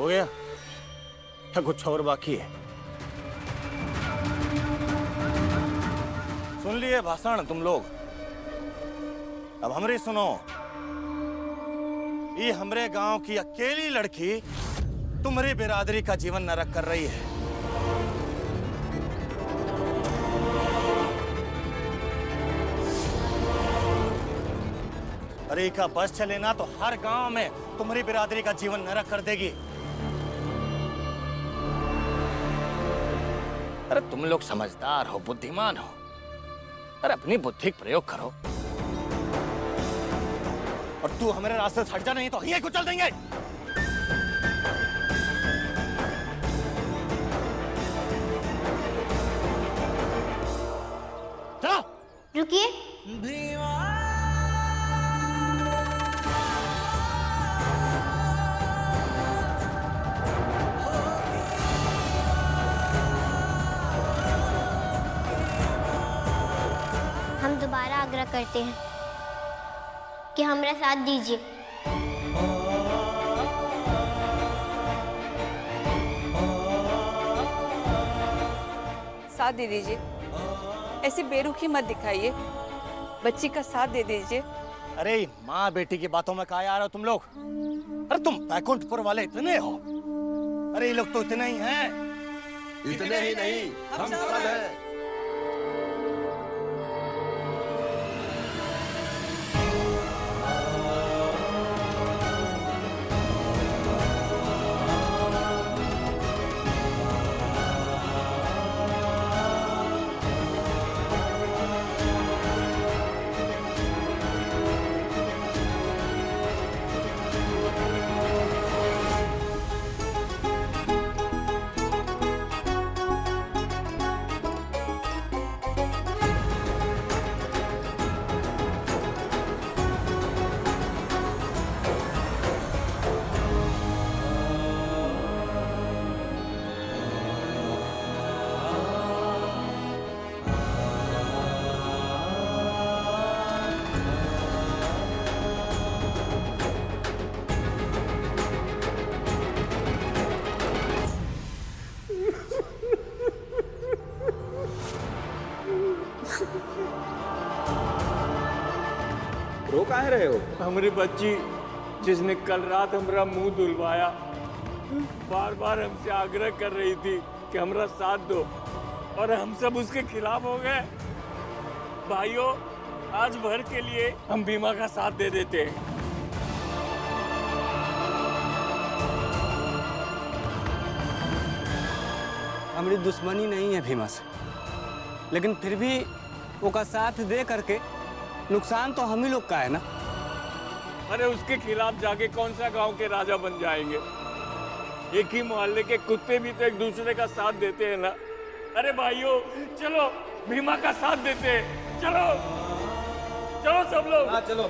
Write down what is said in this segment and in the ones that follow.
हो गया या कुछ और बाकी है? सुन लिए भाषण तुम लोग? अब हमरी सुनो। ये हमरे गांव की अकेली लड़की तुम्हारी बिरादरी का जीवन नरक कर रही है। अरे का बस चले ना तो हर गांव में तुम्हारी बिरादरी का जीवन नरक कर देगी। अरे तुम लोग समझदार हो, बुद्धिमान हो। अरे अपनी बुद्धि का प्रयोग करो। और तू हमारे रास्ते से हट जा, नहीं तो यहीं कुचल देंगे। चलो रुकिए। हम दोबारा आग्रह करते हैं कि हमारा साथ दीजिए। साथ दे दीजिए, ऐसी बेरुखी मत दिखाइए, बच्ची का साथ दे दीजिए। अरे माँ बेटी की बातों में कहाँ आ रहे हो तुम लोग? अरे तुम बैकुंठपुर वाले इतने हो? अरे ये लोग तो इतने ही हैं। इतने ही नहीं, हम सब हैं। रो काहे रहे हो? हमारी बच्ची जिसने कल रात हमारा मुंह धुलवाया, बार बार हमसे आग्रह कर रही थी कि हमारा साथ दो, और हम सब उसके खिलाफ हो गए। भाइयों, आज भर के लिए हम भीमा का साथ दे देते हैं। हमारी दुश्मनी नहीं है भीमा से, लेकिन फिर भी वो का साथ दे करके नुकसान तो हम ही लोग का है ना। अरे उसके खिलाफ जाके कौन सा गांव के राजा बन जाएंगे? एक ही मोहल्ले के कुत्ते भी तो एक दूसरे का साथ देते हैं ना। अरे भाइयों, चलो भीमा का साथ देते हैं। चलो चलो सब लोग। हाँ चलो।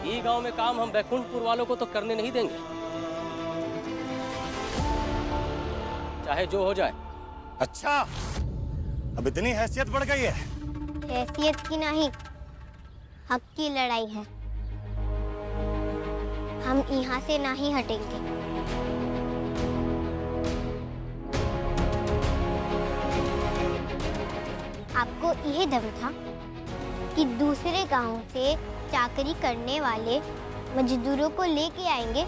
ये गांव में काम हम बैकुंठपुर वालों को तो करने नहीं देंगे, चाहे जो हो जाए। अच्छा, अब इतनी हैसियत बढ़ गई है? हैसियत की नहीं, हक की लड़ाई है। हम यहाँ से नहीं हटेंगे। आपको यह दम था कि दूसरे गांव से चाकरी करने वाले मजदूरों को लेके आएंगे,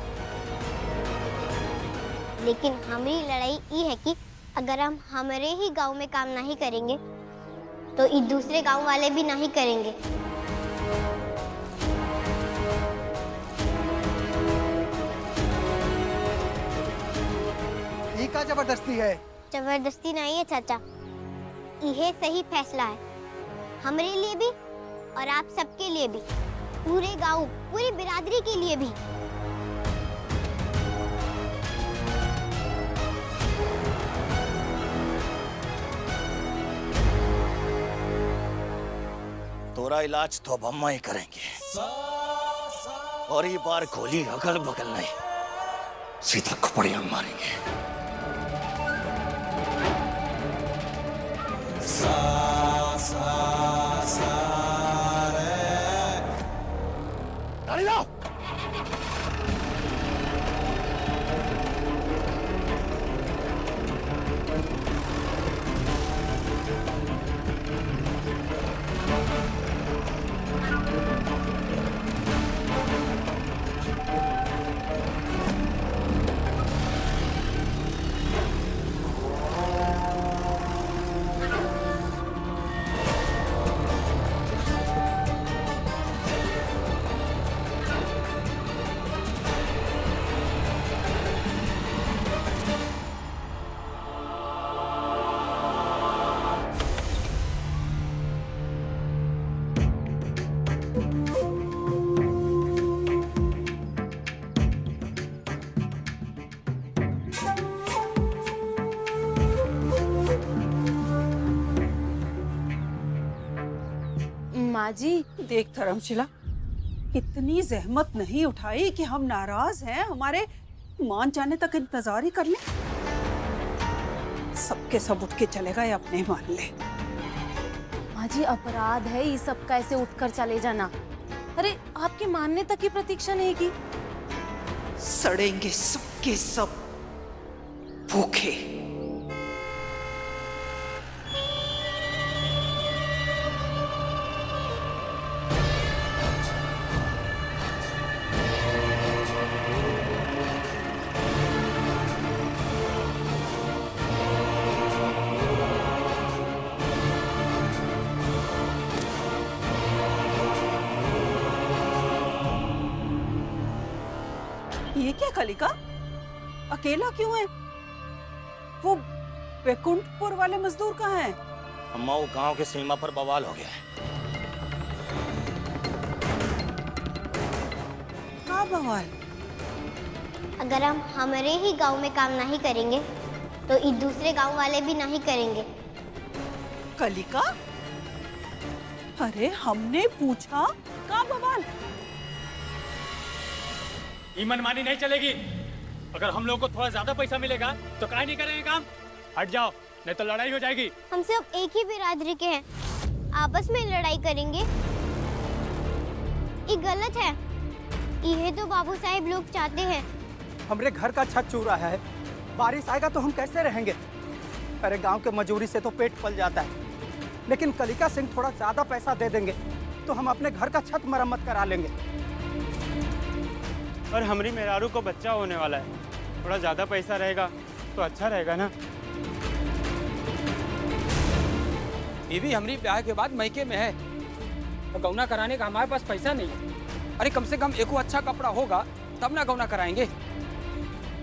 लेकिन हमारी लड़ाई ये है कि अगर हम हमारे ही गांव में काम नहीं करेंगे तो ये दूसरे गांव वाले भी नहीं करेंगे। ये का जबरदस्ती है? जबरदस्ती नहीं है चाचा, यह सही फैसला है हमारे लिए भी और आप सबके लिए भी, पूरे गांव, पूरी बिरादरी के लिए भी। तोरा इलाज तो अब हम ही करेंगे, और ये बार गोली अगल बगल नहीं, सीधा खुपड़ियां मारेंगे। सा सा सा रे माँ जी, देख धर्मशिला, इतनी जहमत नहीं उठाई कि हम नाराज हैं, हमारे मान जाने तक इंतजार ही कर ले। सबके सब उठ के चले गए, अपने मान ले। माँ जी अपराध है ये सब कैसे उठकर चले जाना। अरे आपके मानने तक की प्रतीक्षा नहीं की। सड़ेंगे सबके सब भूखे। ये क्या कलिका, अकेला क्यों है? वो बैकुंठपुर वाले मजदूर कहाँ हैं? अम्मा वो गांव के सीमा पर बवाल हो गया है। क्या बवाल? अगर हम हमारे ही गांव में काम नहीं करेंगे तो इस दूसरे गांव वाले भी नहीं करेंगे। कलिका, अरे हमने पूछा क्या बवाल? ये मनमानी नहीं चलेगी। अगर हम लोग को थोड़ा ज्यादा पैसा मिलेगा तो काहे नहीं करेंगे काम? हट जाओ, नहीं तो लड़ाई हो जाएगी। हम सब एक ही बिरादरी के हैं, आपस में लड़ाई करेंगे ये गलत है। ये तो बाबू साहब लोग चाहते हैं। हमारे घर का छत चूर रहा है, बारिश आएगा तो हम कैसे रहेंगे? अरे गांव के मजूरी से तो पेट पल जाता है, लेकिन कलिका सिंह थोड़ा ज्यादा पैसा दे देंगे तो हम अपने घर का छत मरम्मत करा लेंगे। और हमारी मेहरारू को बच्चा होने वाला है, थोड़ा ज्यादा पैसा रहेगा तो अच्छा रहेगा ना। बीवी हमारी ब्याह के बाद मैके में है, तो गौना कराने का हमारे पास पैसा नहीं है। अरे कम से कम एको अच्छा कपड़ा होगा तब ना गौना कराएंगे।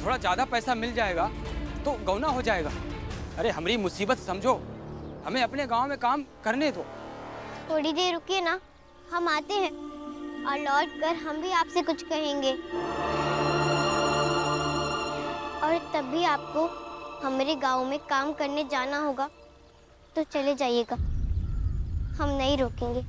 थोड़ा ज्यादा पैसा मिल जाएगा तो गौना हो जाएगा। अरे हमारी मुसीबत समझो, हमें अपने गांव में काम करने दो। थोड़ी देर रुकिए ना, हम आते हैं और लौट कर हम भी आपसे कुछ कहेंगे। और तब भी आपको हमारे गांव में काम करने जाना होगा तो चले जाइएगा, हम नहीं रोकेंगे।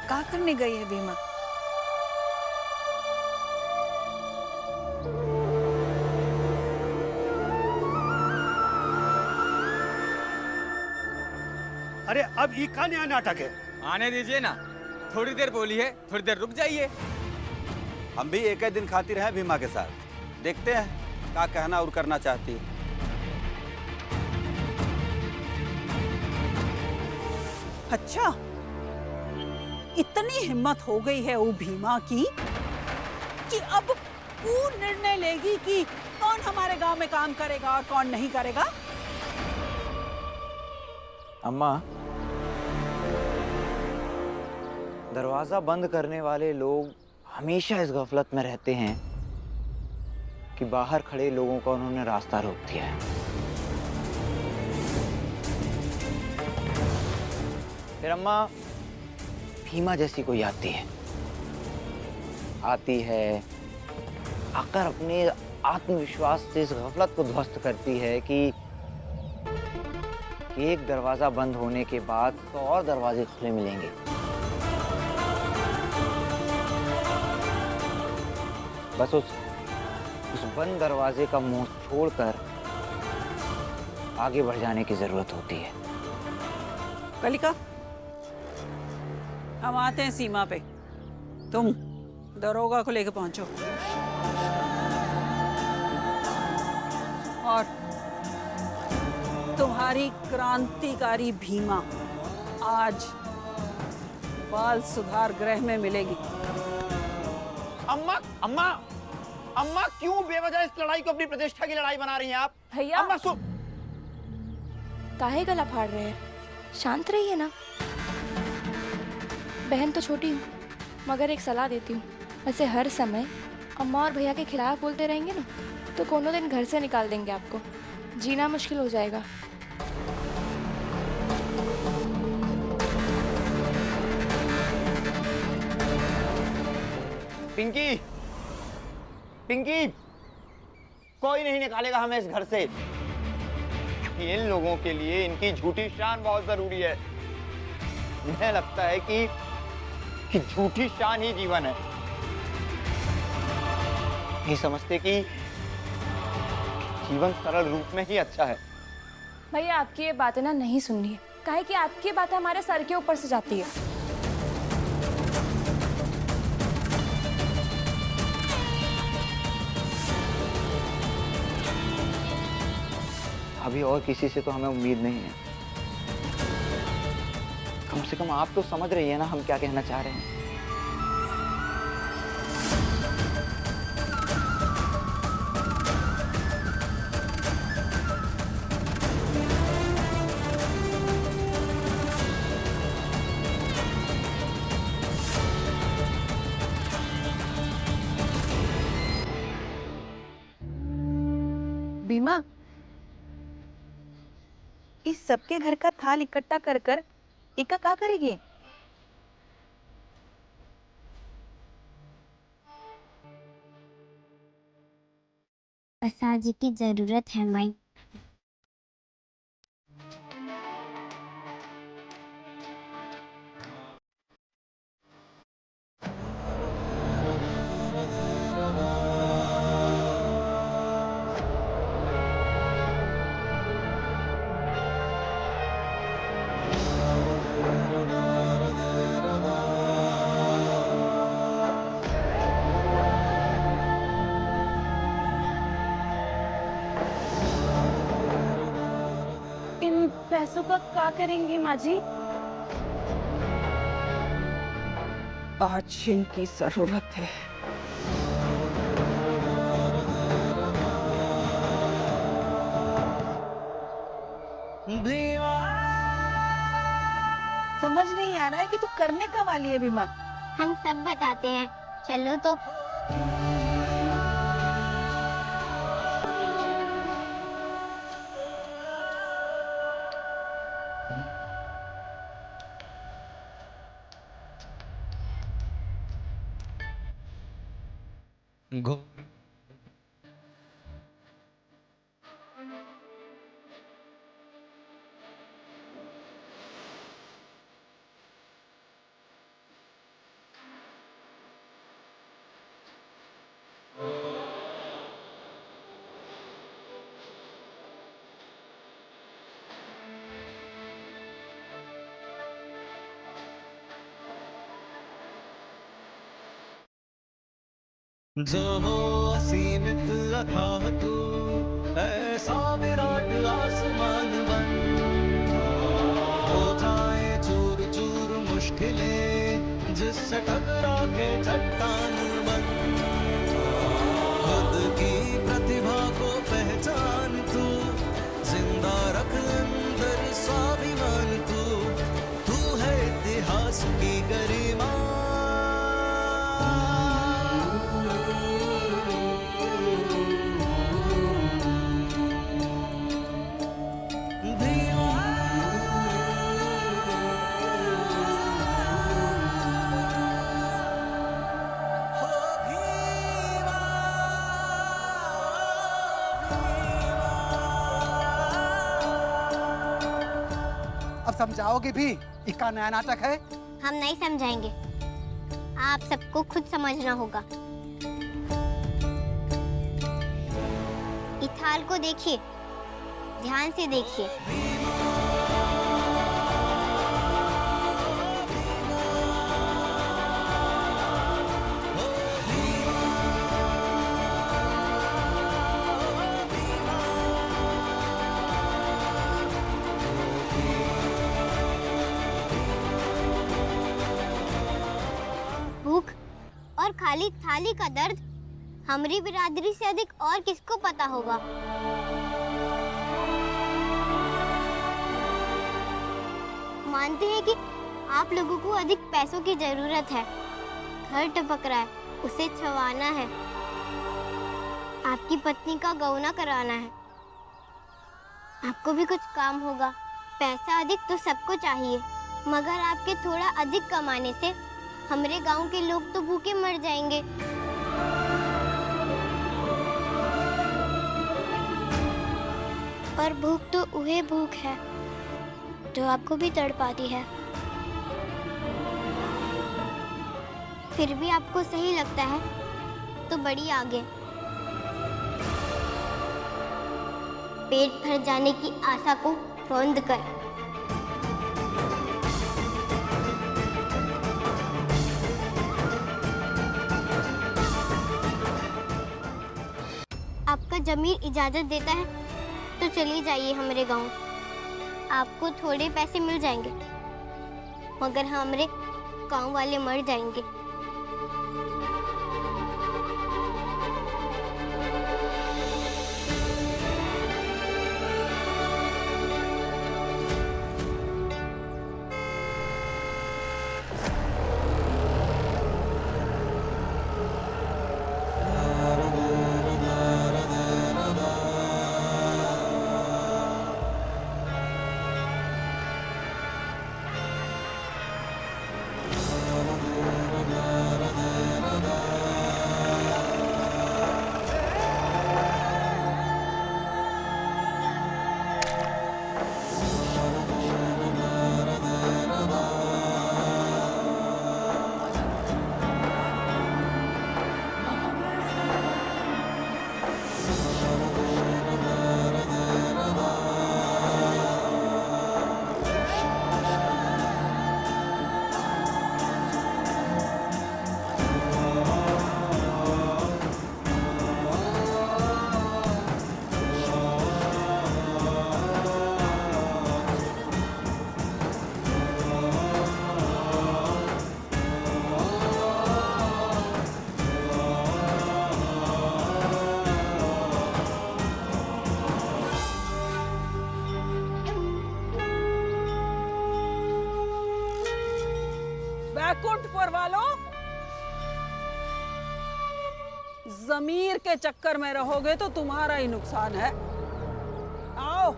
क्या करने गई है भीमा? अरे अब ये का नया नाटक है? आने दीजिए ना, थोड़ी देर बोली है, थोड़ी देर रुक जाइए। हम भी एक ही दिन खातिर हैं भीमा के साथ, देखते हैं क्या कहना और करना चाहती है। अच्छा, इतनी हिम्मत हो गई है वो भीमा की कि अब वो निर्णय लेगी कि कौन हमारे गांव में काम करेगा और कौन नहीं करेगा। अम्मा, दरवाजा बंद करने वाले लोग हमेशा इस गफलत में रहते हैं कि बाहर खड़े लोगों का उन्होंने रास्ता रोक दिया है। फिर अम्मा भीमा जैसी कोई आती है आकर अपने आत्मविश्वास से इस गफलत को ध्वस्त करती है कि एक दरवाजा बंद होने के बाद तो और दरवाजे खुले मिलेंगे। बस उस बंद दरवाजे का मुंह छोड़कर आगे बढ़ जाने की जरूरत होती है। कलिका, हम आते हैं सीमा पे। तुम दरोगा को लेके पहुंचो और तुम्हारी क्रांतिकारी भीमा आज बाल सुधार गृह में मिलेगी। अम्मा अम्मा अम्मा, क्यों बेवजह इस लड़ाई को अपनी प्रतिष्ठा की लड़ाई बना रही हैं आप? भैया, अम्मा काहे गला फाड़ रहे हैं? शांत रहिए ना। बहन तो छोटी हूँ, मगर एक सलाह देती हूँ, वैसे हर समय अम्मा और भैया के खिलाफ बोलते रहेंगे ना तो कोनो दिन घर से निकाल देंगे आपको, जीना मुश्किल हो जाएगा। पिंकी, पिंकी, कोई नहीं निकालेगा हमें इस घर से। इन लोगों के लिए इनकी झूठी शान बहुत जरूरी है। मुझे लगता है कि झूठी शान ही जीवन है। नहीं समझते कि जीवन सरल रूप में ही अच्छा है। भैया, आपकी ये बातें ना नहीं सुननी है, काहे कि आपकी बातें हमारे सर के ऊपर से जाती है। अभी और किसी से तो हमें उम्मीद नहीं है। कम से कम आप तो समझ रही है ना हम क्या कहना चाह रहे हैं। बीमा, इस सबके घर का थाल इकट्ठा कर कर इका क्या करेगी? प्रसाद जी की जरूरत है माई। इन पैसों का क्या करेंगे माँ जी? आज इनकी जरूरत है। समझ नहीं आ रहा है कि तू करने का वाली है बीमा। हम सब बताते हैं, चलो तो। जो हो असीमित अथाह तू, ऐसा विराट आसमान बन, हो जाए चूर चूर मुश्किलें जिससे टकरा के चट्टान बन। खुद की प्रतिभा को पहचान तू, जिंदा रख अंदर स्वाभिमान तू है इतिहास की गरिमा। अब समझाओगे भी? इसका नया नाटक है। हम नहीं समझाएंगे, आप सबको खुद समझना होगा। इस थाल को देखिए, ध्यान से देखिए। भूख और खाली थाली का दर्द हमारी बिरादरी से अधिक और किसको पता होगा। मानते हैं कि आप लोगों को अधिक पैसों की जरूरत है, घर टपक रहा है, उसे छवाना है, आपकी पत्नी का गौना कराना है, आपको भी कुछ काम होगा। पैसा अधिक तो सबको चाहिए, मगर आपके थोड़ा अधिक कमाने से हमारे गांव के लोग तो भूखे मर जाएंगे। पर भूख तो वही भूख है जो आपको भी तड़पाती है। फिर भी आपको सही लगता है तो बढ़ी आगे। पेट भर जाने की आशा को रौंद कर आपका जमीर इजाजत देता है तो चली जाइए हमारे गांव। आपको थोड़े पैसे मिल जाएंगे, मगर हमारे गांव वाले मर जाएंगे। बैकुंठपुर वालों, जमीर के चक्कर में रहोगे तो तुम्हारा ही नुकसान है। आओ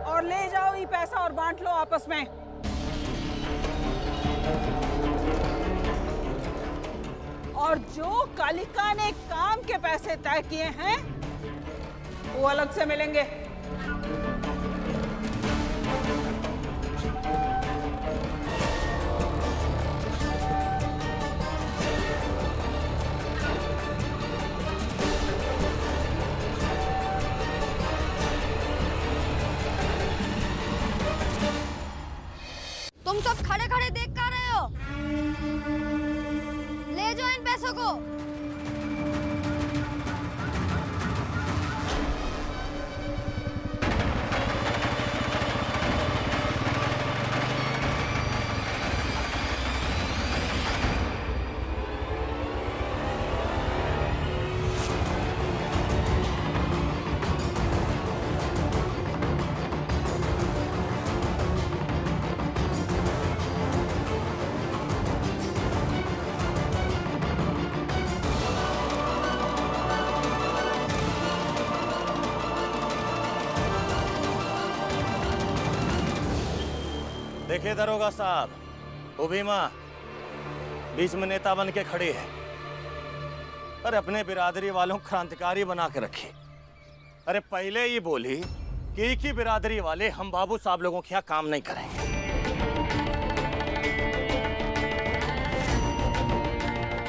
और ले जाओ ये पैसा और बांट लो आपस में। और जो कालिका ने काम के पैसे तय किए हैं वो अलग से मिलेंगे। तुम सब खड़े खड़े देख कर रहे हो? ले जाओ इन पैसों को। देखिए दरोगा साहब, वो भीमा बीच में नेता बन के खड़ी है और अपने बिरादरी वालों क्रांतिकारी बना के रखी। अरे पहले ही बोली कि एक ही बिरादरी वाले हम बाबू साहब लोगों के यहाँ काम नहीं करेंगे।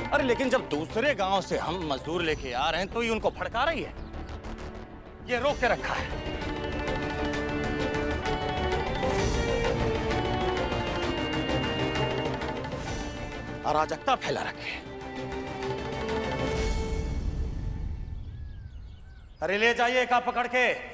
अरे लेकिन जब दूसरे गांव से हम मजदूर लेके आ रहे हैं तो ये उनको फड़का रही है, ये रोक के रखा है। अराजकता फैला रखे। अरे ले जाइए का पकड़ के।